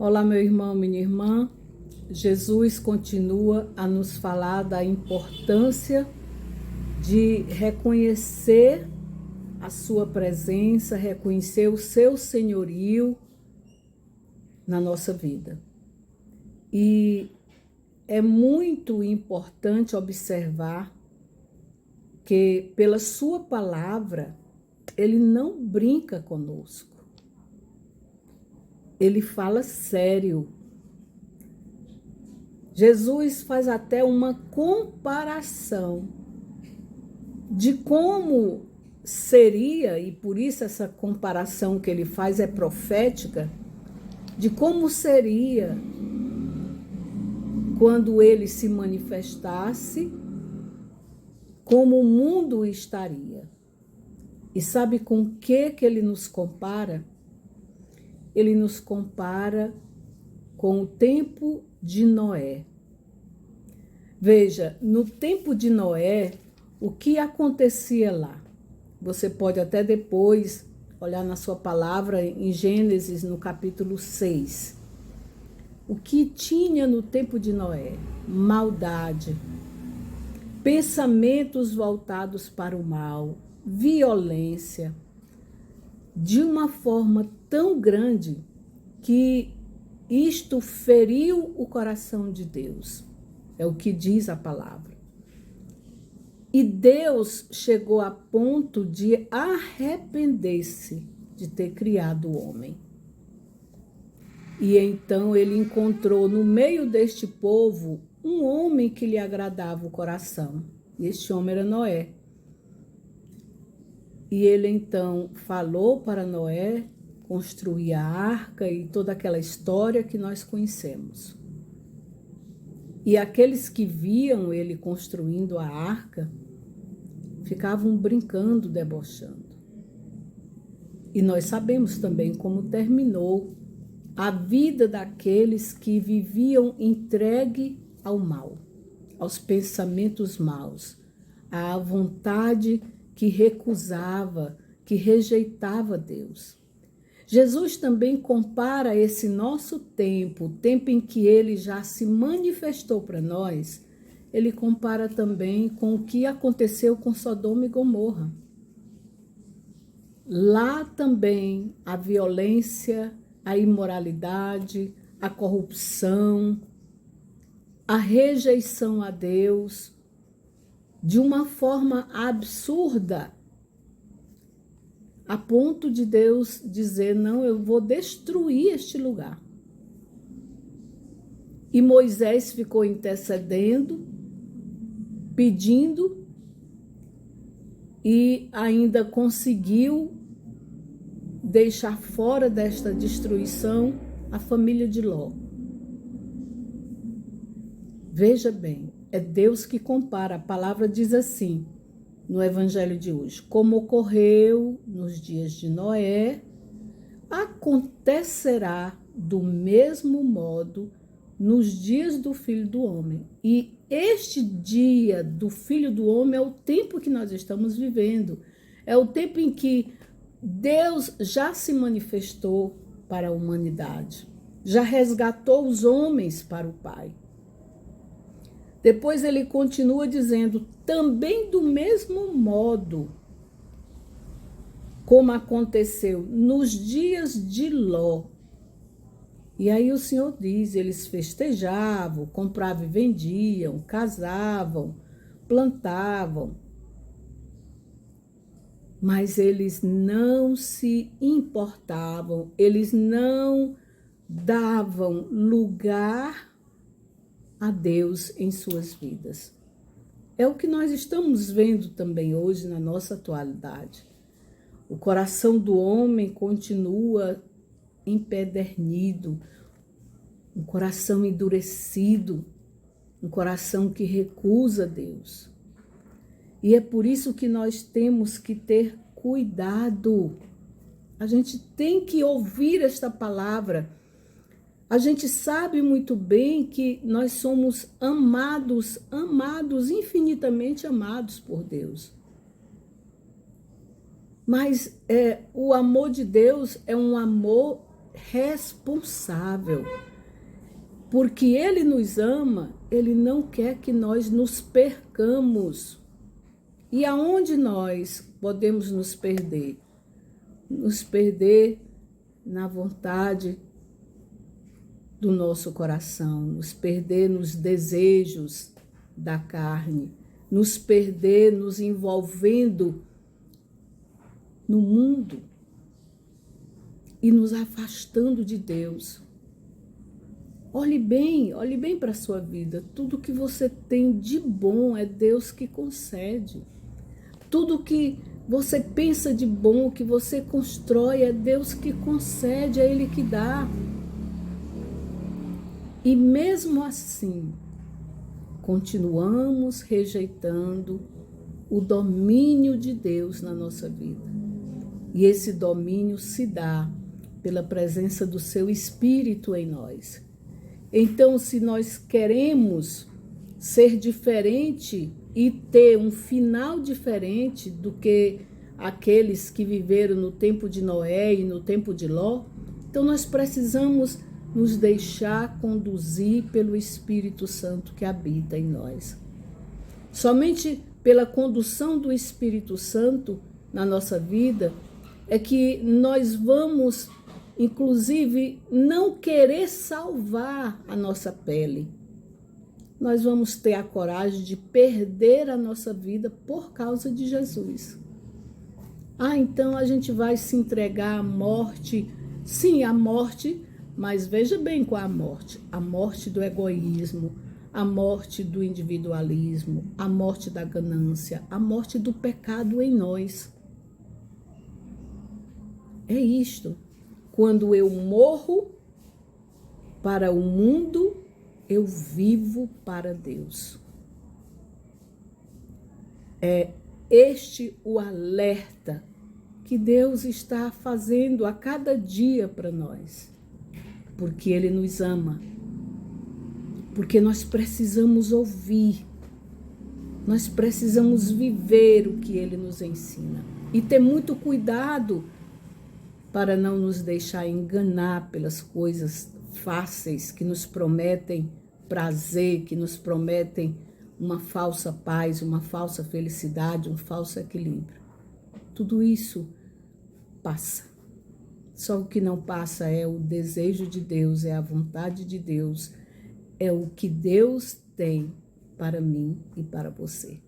Olá, meu irmão, minha irmã. Jesus continua a nos falar da importância de reconhecer a sua presença, reconhecer o seu senhorio na nossa vida. E é muito importante observar que pela sua palavra ele não brinca conosco. Ele fala sério. Jesus faz até uma comparação de como seria, e por isso essa comparação que ele faz é profética, de como seria quando ele se manifestasse, como o mundo estaria. E sabe com o que ele nos compara? Ele nos compara com o tempo de Noé. Veja, no tempo de Noé, o que acontecia lá? Você pode até depois olhar na sua palavra em Gênesis, no capítulo 6. O que tinha no tempo de Noé? Maldade, pensamentos voltados para o mal, violência, de uma forma tão grande que isto feriu o coração de Deus. É o que diz a palavra. E Deus chegou a ponto de arrepender-se de ter criado o homem. E então ele encontrou no meio deste povo um homem que lhe agradava o coração. E este homem era Noé. E ele então falou para Noé construir a arca e toda aquela história que nós conhecemos. E aqueles que viam ele construindo a arca ficavam brincando, debochando. E nós sabemos também como terminou a vida daqueles que viviam entregue ao mal, aos pensamentos maus, à vontade que recusava, que rejeitava Deus. Jesus também compara esse nosso tempo, o tempo em que ele já se manifestou para nós, ele compara também com o que aconteceu com Sodoma e Gomorra. Lá também a violência, a imoralidade, a corrupção, a rejeição a Deus, de uma forma absurda, a ponto de Deus dizer, não, eu vou destruir este lugar. E Moisés ficou intercedendo, pedindo, e ainda conseguiu deixar fora desta destruição a família de Ló. Veja bem, é Deus que compara. A palavra diz assim, no evangelho de hoje: como ocorreu nos dias de Noé, acontecerá do mesmo modo nos dias do Filho do Homem. E este dia do Filho do Homem é o tempo que nós estamos vivendo. É o tempo em que Deus já se manifestou para a humanidade. Já resgatou os homens para o Pai. Depois ele continua dizendo, também do mesmo modo como aconteceu nos dias de Ló. E aí o Senhor diz, eles festejavam, compravam e vendiam, casavam, plantavam. Mas eles não se importavam, eles não davam lugar a Deus em suas vidas. É o que nós estamos vendo também hoje na nossa atualidade. O coração do homem continua empedernido, um coração endurecido, um coração que recusa Deus. E é por isso que nós temos que ter cuidado. A gente tem que ouvir esta palavra. A gente sabe muito bem que nós somos amados, infinitamente amados por Deus. Mas o amor de Deus é um amor responsável. Porque Ele nos ama, Ele não quer que nós nos percamos. E aonde nós podemos nos perder? Nos perder na vontade do nosso coração, nos perder nos desejos da carne, nos perder nos envolvendo no mundo e nos afastando de Deus. Olhe bem para a sua vida. Tudo que você tem de bom é Deus que concede. Tudo que você pensa de bom, que você constrói, é Deus que concede, é Ele que dá. E mesmo assim, continuamos rejeitando o domínio de Deus na nossa vida. E esse domínio se dá pela presença do seu Espírito em nós. Então, se nós queremos ser diferente e ter um final diferente do que aqueles que viveram no tempo de Noé e no tempo de Ló, então nós precisamos nos deixar conduzir pelo Espírito Santo que habita em nós. Somente pela condução do Espírito Santo na nossa vida é que nós vamos, inclusive, não querer salvar a nossa pele. Nós vamos ter a coragem de perder a nossa vida por causa de Jesus. Então a gente vai se entregar à morte. Sim, à morte, mas veja bem qual é a morte. A morte do egoísmo, a morte do individualismo, a morte da ganância, a morte do pecado em nós. É isto. Quando eu morro para o mundo, eu vivo para Deus. É este o alerta que Deus está fazendo a cada dia para nós. Porque Ele nos ama. Porque nós precisamos ouvir. Nós precisamos viver o que Ele nos ensina. E ter muito cuidado para não nos deixar enganar pelas coisas fáceis que nos prometem prazer, que nos prometem uma falsa paz, uma falsa felicidade, um falso equilíbrio. Tudo isso passa. Só o que não passa é o desejo de Deus, é a vontade de Deus, é o que Deus tem para mim e para você.